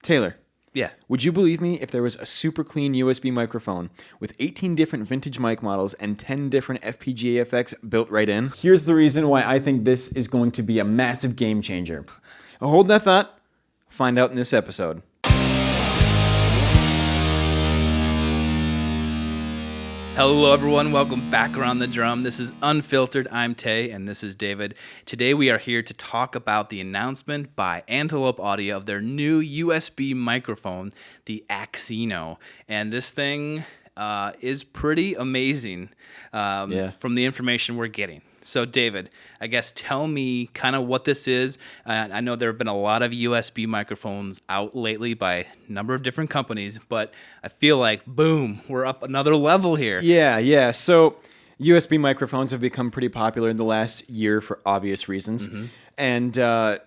Taylor, Yeah. would you believe me if there was a super clean USB microphone with 18 different vintage mic models and 10 different FPGA effects built right in? Here's the reason why I think this is going to be a massive game changer. Hold that thought. Find out in this episode. Hello, everyone. Welcome back around the drum. This is Unfiltered. I'm Tay, and this is David. Today, we are here to talk about the announcement by Antelope Audio of their new USB microphone, the Axino. And this thing is pretty amazing from the information we're getting. So, David, I guess tell me kind of what this is. I know there have been a lot of USB microphones out lately by a number of different companies, but I feel like, boom, we're up another level here. Yeah. So USB microphones have become pretty popular in the last year for obvious reasons. Mm-hmm. And I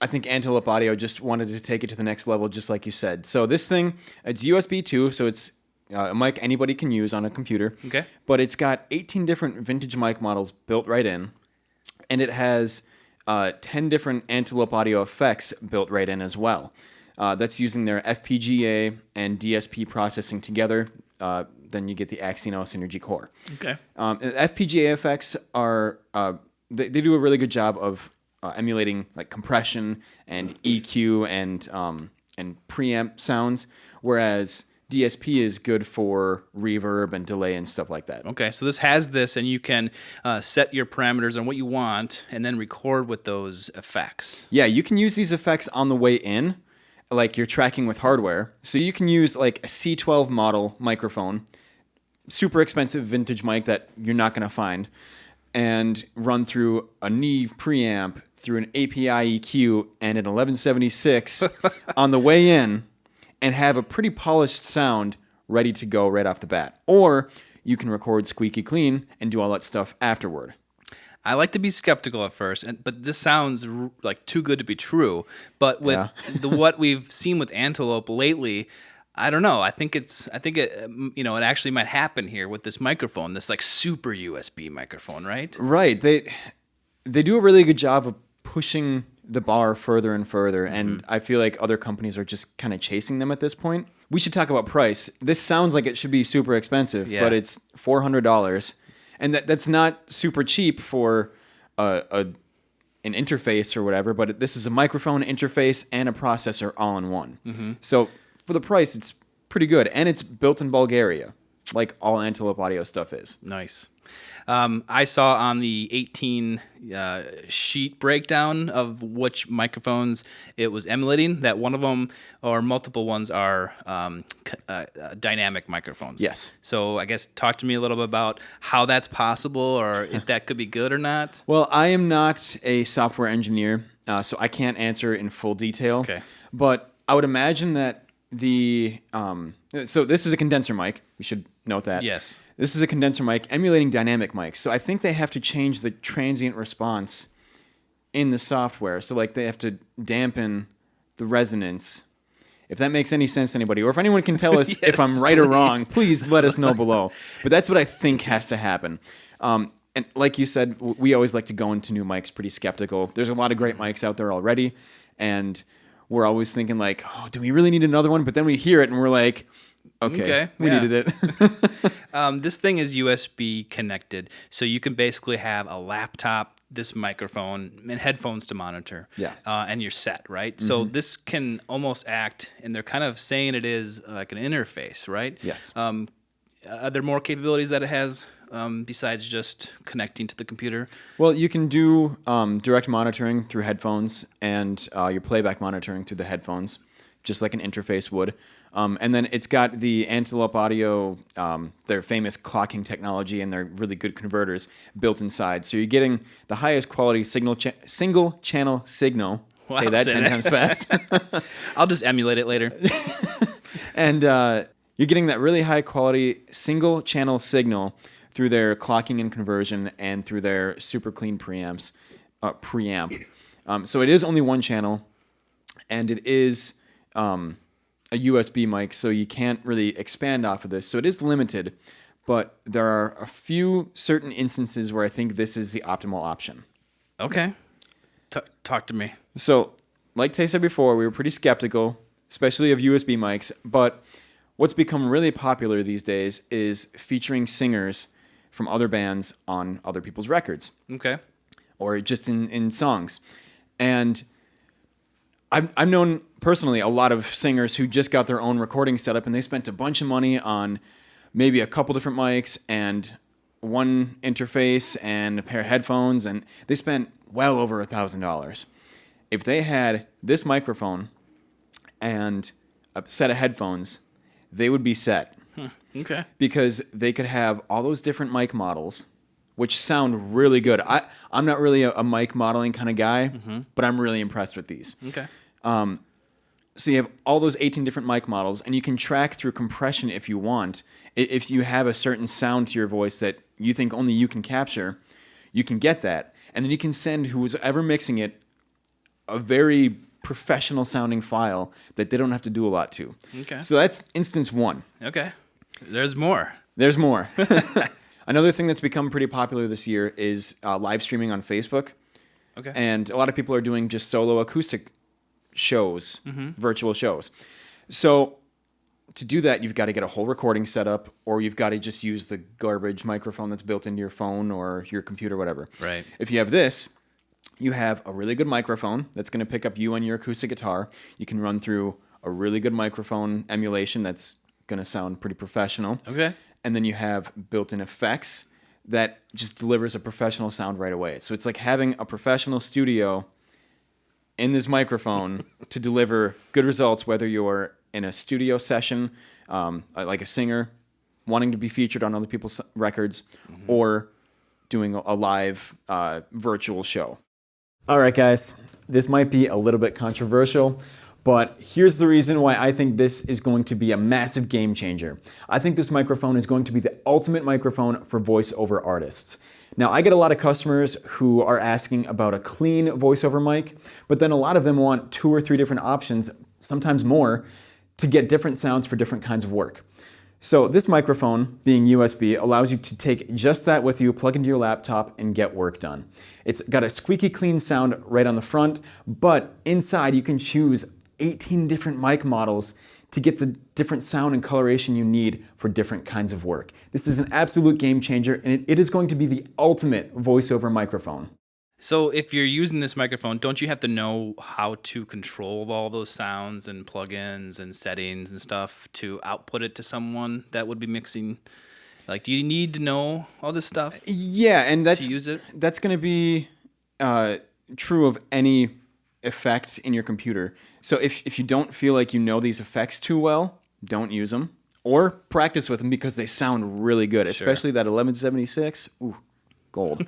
think Antelope Audio just wanted to take it to the next level, just like you said. So this thing, it's USB 2, so it's a mic anybody can use on a computer. Okay. But it's got 18 different vintage mic models built right in. And it has 10 different Antelope Audio effects built right in as well. That's using their FPGA and DSP processing together. Then you get the Axino Synergy Core. Okay. FPGA effects are, they do a really good job of emulating like compression and EQ and preamp sounds, whereas DSP is good for reverb and delay and stuff like that. Okay, so this has this, and you can set your parameters on what you want, and then record with those effects. Yeah, you can use these effects on the way in, like you're tracking with hardware. So you can use like a C12 model microphone, super expensive vintage mic that you're not going to find, and run through a Neve preamp, through an API EQ, and an 1176 on the way in, and have a pretty polished sound ready to go right off the bat. Or you can record squeaky clean and do all that stuff afterward. I like to be skeptical at first, but this sounds like too good to be true. But with what we've seen with Antelope lately, I don't know. I think it actually might happen here with this microphone, this like super USB microphone, right? Right. They do a really good job of pushing the bar further and further, and I feel like other companies are just kind of chasing them at this point. We should talk about price. This sounds like it should be super expensive, but it's $400, and that's not super cheap for an interface or whatever, but this is a microphone, interface, and a processor all in one. Mm-hmm. So for the price, it's pretty good, and it's built in Bulgaria, like all Antelope Audio stuff is. Nice. I saw on the 18 sheet breakdown of which microphones it was emulating that one of them or multiple ones are dynamic microphones. Yes. So I guess talk to me a little bit about how that's possible or if that could be good or not. Well, I am not a software engineer, so I can't answer in full detail. Okay. But I would imagine that so this is a condenser mic. We should note that. Yes. This is a condenser mic emulating dynamic mics. So I think they have to change the transient response in the software. So like they have to dampen the resonance. If that makes any sense to anybody, or if anyone can tell us if I'm right or wrong, please let us know below. But that's what I think has to happen. And like you said, we always like to go into new mics pretty skeptical. There's a lot of great mics out there already, and we're always thinking like, oh, do we really need another one? But then we hear it and we're like, okay, we needed it. This thing is USB connected, so you can basically have a laptop, this microphone, and headphones to monitor. Yeah. And you're set, right? Mm-hmm. So this can almost act, and they're kind of saying it is like an interface, right? Yes. Are there more capabilities that it has besides just connecting to the computer? Well, you can do direct monitoring through headphones and your playback monitoring through the headphones, just like an interface would. And then it's got the Antelope Audio, their famous clocking technology and their really good converters built inside. So you're getting the highest quality single channel signal. Wow, say that 10 times fast. I'll just emulate it later. And you're getting that really high quality single channel signal through their clocking and conversion and through their super clean preamp. So it is only one channel, and it is a USB mic, so you can't really expand off of this. So it is limited, but there are a few certain instances where I think this is the optimal option. Okay. Talk to me. So, like Tay said before, we were pretty skeptical, especially of USB mics. But what's become really popular these days is featuring singers from other bands on other people's records. Okay. Or just in songs. And I've known personally a lot of singers who just got their own recording setup and they spent a bunch of money on maybe a couple different mics and one interface and a pair of headphones, and they spent well over $1,000. If they had this microphone and a set of headphones, they would be set. Okay. Because they could have all those different mic models, which sound really good. I'm not really a mic modeling kind of guy, but I'm really impressed with these. Okay. So you have all those 18 different mic models, and you can track through compression if you want. If you have a certain sound to your voice that you think only you can capture, you can get that. And then you can send who's ever mixing it a very professional sounding file that they don't have to do a lot to. Okay. So that's instance one. Okay. There's more. There's more. Another thing that's become pretty popular this year is live streaming on Facebook. Okay. And a lot of people are doing just solo acoustic shows, virtual shows. So to do that, you've got to get a whole recording set up, or you've got to just use the garbage microphone that's built into your phone or your computer, whatever. Right. If you have this, you have a really good microphone that's going to pick up you on your acoustic guitar. You can run through a really good microphone emulation that's going to sound pretty professional. Okay. And then you have built-in effects that just delivers a professional sound right away. So it's like having a professional studio in this microphone to deliver good results, whether you're in a studio session, like a singer wanting to be featured on other people's records, or doing a live virtual show. All right, guys, this might be a little bit controversial, but here's the reason why I think this is going to be a massive game changer. I think this microphone is going to be the ultimate microphone for voiceover artists. Now, I get a lot of customers who are asking about a clean voiceover mic, but then a lot of them want 2 or 3 different options, sometimes more, to get different sounds for different kinds of work. So this microphone, being USB, allows you to take just that with you, plug into your laptop, and get work done. It's got a squeaky clean sound right on the front, but inside you can choose 18 different mic models to get the different sound and coloration you need for different kinds of work. This is an absolute game changer, and it is going to be the ultimate voiceover microphone. So if you're using this microphone, don't you have to know how to control all those sounds and plugins and settings and stuff to output it to someone that would be mixing? Like, do you need to know all this stuff? Yeah, and to use it? That's going to be true of any effect in your computer. So if you don't feel like you know these effects too well, don't use them. Or practice with them because they sound really good, especially that 1176. Ooh, gold.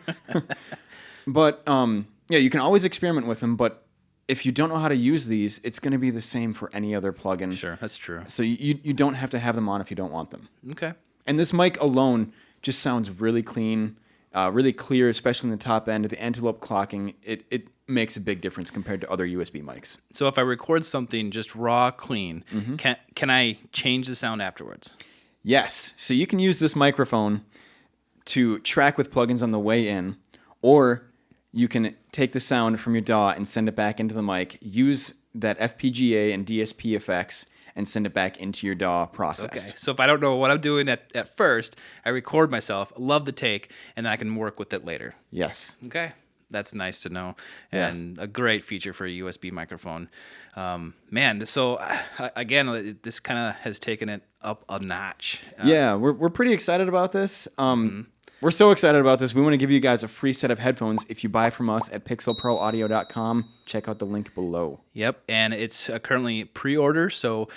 But yeah, you can always experiment with them, but if you don't know how to use these, it's going to be the same for any other plugin. Sure, that's true. So you don't have to have them on if you don't want them. Okay. And this mic alone just sounds really clean, really clear, especially in the top end. The Antelope clocking, it makes a big difference compared to other USB mics. So if I record something just raw, clean, can I change the sound afterwards? Yes. So you can use this microphone to track with plugins on the way in, or you can take the sound from your DAW and send it back into the mic, use that FPGA and DSP effects, and send it back into your DAW process. Okay, so if I don't know what I'm doing at first, I record myself, love the take, and then I can work with it later. Yes. Okay, that's nice to know, and a great feature for a USB microphone. Man, so again, this kind of has taken it up a notch. Yeah, we're pretty excited about this. We're so excited about this. We want to give you guys a free set of headphones if you buy from us at pixelproaudio.com. Check out the link below. Yep, and it's currently pre-order, so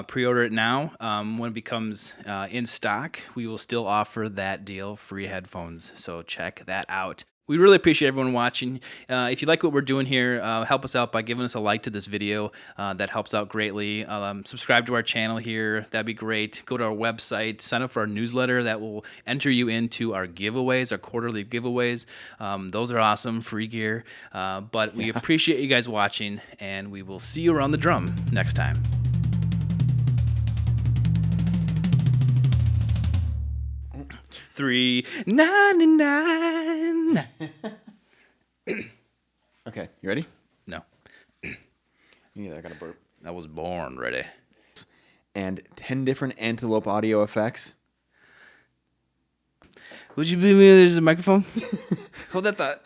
pre-order it now. When it becomes in stock, we will still offer that deal, free headphones, so check that out. We really appreciate everyone watching. If you like what we're doing here, help us out by giving us a like to this video. That helps out greatly. Subscribe to our channel here. That'd be great. Go to our website. Sign up for our newsletter. That will enter you into our giveaways, our quarterly giveaways. Those are awesome. Free gear. But we appreciate you guys watching, and we will see you around the drum next time. $3.99. Okay, you ready? No. Yeah, I got to burp. I was born ready. and 10 different Antelope audio effects. Would you believe me? There's a microphone. Hold that thought.